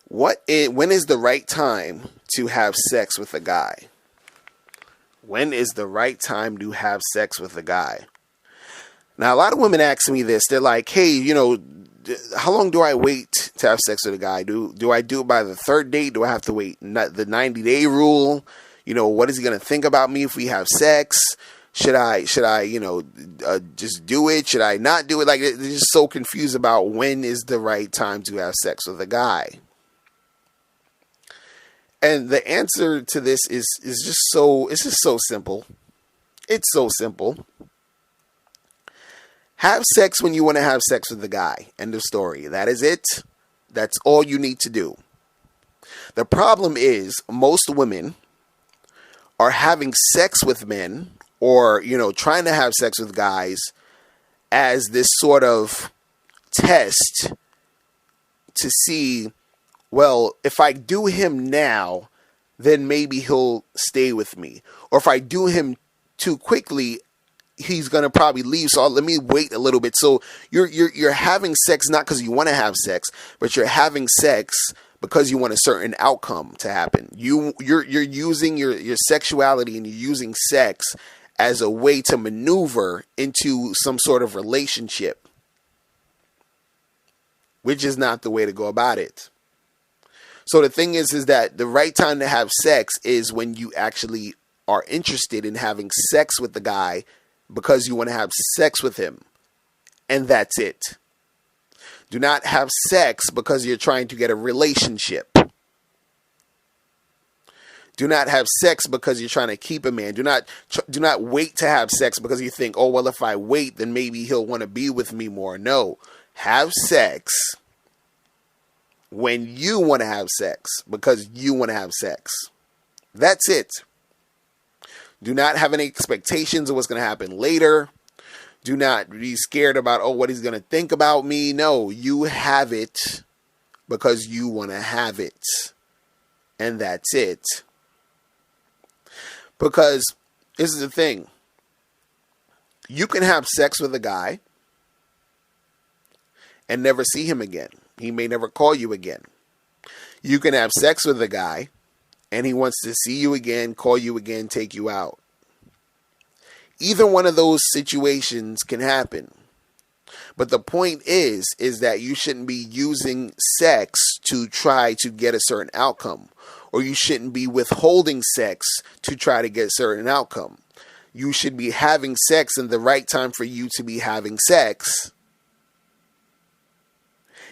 When is the right time to have sex with a guy? When is the right time to have sex with a guy? Now, a lot of women ask me this. They're like, hey, how long do I wait to have sex with a guy? Do I do it by the third date? Do I have to wait the 90-day rule? What is he going to think about me if we have sex? Should I just do it? Should I not do it? Like, they're just so confused about when is the right time to have sex with a guy. And the answer to this is just so simple. It's so simple. Have sex when you want to have sex with the guy. End of story. That is it. That's all you need to do. The problem is most women are having sex with men or, trying to have sex with guys as this sort of test to see, well, if I do him now, then maybe he'll stay with me. Or if I do him too quickly, he's going to probably leave. So let me wait a little bit. So you're having sex not because you want to have sex, but you're having sex because you want a certain outcome to happen. You're using your sexuality and you're using sex as a way to maneuver into some sort of relationship, which is not the way to go about it. So the thing is that the right time to have sex is when you actually are interested in having sex with the guy because you want to have sex with him. And that's it. Do not have sex because you're trying to get a relationship. Do not have sex because you're trying to keep a man. Do not wait to have sex because you think, oh, well, if I wait, then maybe he'll want to be with me more. No. Have sex when you want to have sex because you want to have sex. That's it. Do not have any expectations of what's going to happen later. Do not be scared about, oh, what he's going to think about me. No, you have it because you want to have it. And that's it. Because this is the thing. You can have sex with a guy and never see him again. He may never call you again. You can have sex with a guy and he wants to see you again, call you again, take you out. Either one of those situations can happen. But the point is that you shouldn't be using sex to try to get a certain outcome. Or you shouldn't be withholding sex to try to get a certain outcome. You should be having sex, and the right time for you to be having sex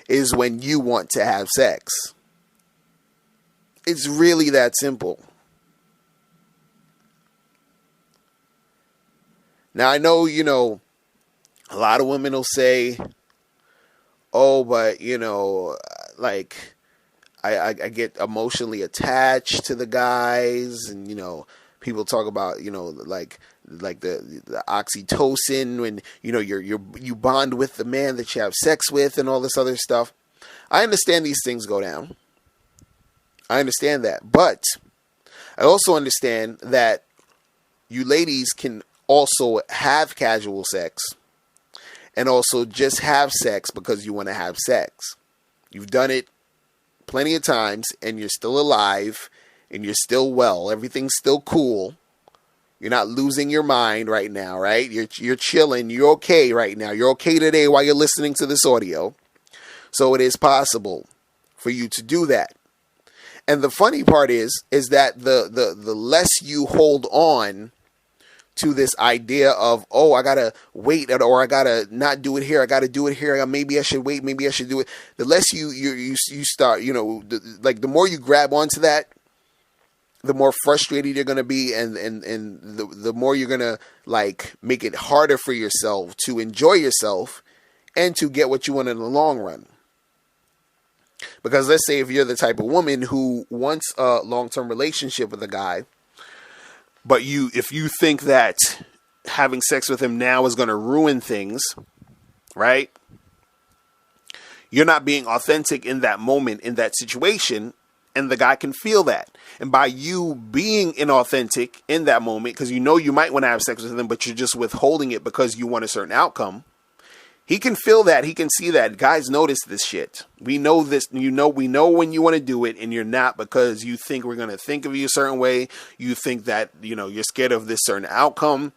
is when you want to have sex. It's really that simple. Now, I know, a lot of women will say, oh, but, like, I get emotionally attached to the guys. And, people talk about, like the oxytocin when, you bond with the man that you have sex with and all this other stuff. I understand these things go down. I understand that. But I also understand that you ladies can also have casual sex and also just have sex because you want to have sex. You've done it plenty of times and you're still alive and you're still well. Everything's still cool. You're not losing your mind right now, right? You're chilling. You're okay right now. You're okay today while you're listening to this audio. So it is possible for you to do that. And the funny part is that the less you hold on to this idea of, oh, I gotta wait, or I gotta not do it here, I gotta do it here, maybe I should wait, maybe I should do it. The less you start, the more you grab onto that, the more frustrated you're gonna be, and the more you're gonna make it harder for yourself to enjoy yourself and to get what you want in the long run. Because let's say if you're the type of woman who wants a long-term relationship with a guy, but if you think that having sex with him now is going to ruin things, right? You're not being authentic in that moment, in that situation, and the guy can feel that. And by you being inauthentic in that moment, because you might want to have sex with him, but you're just withholding it because you want a certain outcome, He can feel that. He can see that. Guys notice this shit. We know this. We know when you want to do it and you're not, because you think we're going to think of you a certain way. You think that, you're scared of this certain outcome.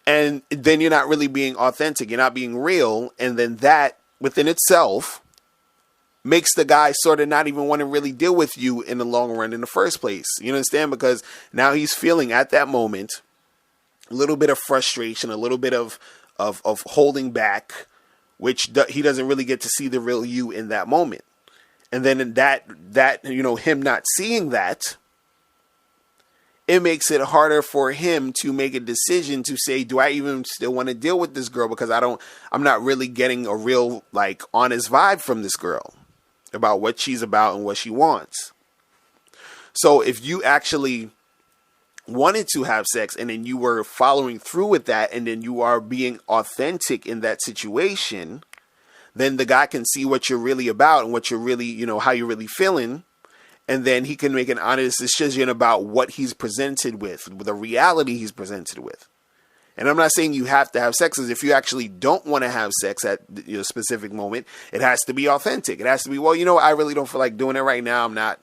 And then you're not really being authentic. You're not being real. And then that within itself makes the guy sort of not even want to really deal with you in the long run in the first place. You understand? Because now he's feeling at that moment a little bit of frustration, a little bit of holding back, which he doesn't really get to see the real you in that moment. And then in that him not seeing that, it makes it harder for him to make a decision to say, do I even still want to deal with this girl? Because I'm not really getting a real, honest vibe from this girl about what she's about and what she wants. So if you actually wanted to have sex and then you were following through with that, and then you are being authentic in that situation, then the guy can see what you're really about and what you're really, how you're really feeling. And then he can make an honest decision about what he's presented with, the reality he's presented with. And I'm not saying you have to have sex. If you actually don't want to have sex at a specific moment, it has to be authentic. It has to be, I really don't feel like doing it right now. I'm not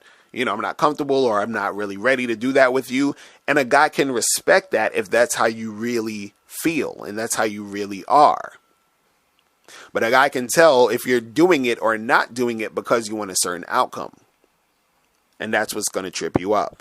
comfortable, or I'm not really ready to do that with you. And a guy can respect that if that's how you really feel and that's how you really are. But a guy can tell if you're doing it or not doing it because you want a certain outcome. And that's what's going to trip you up.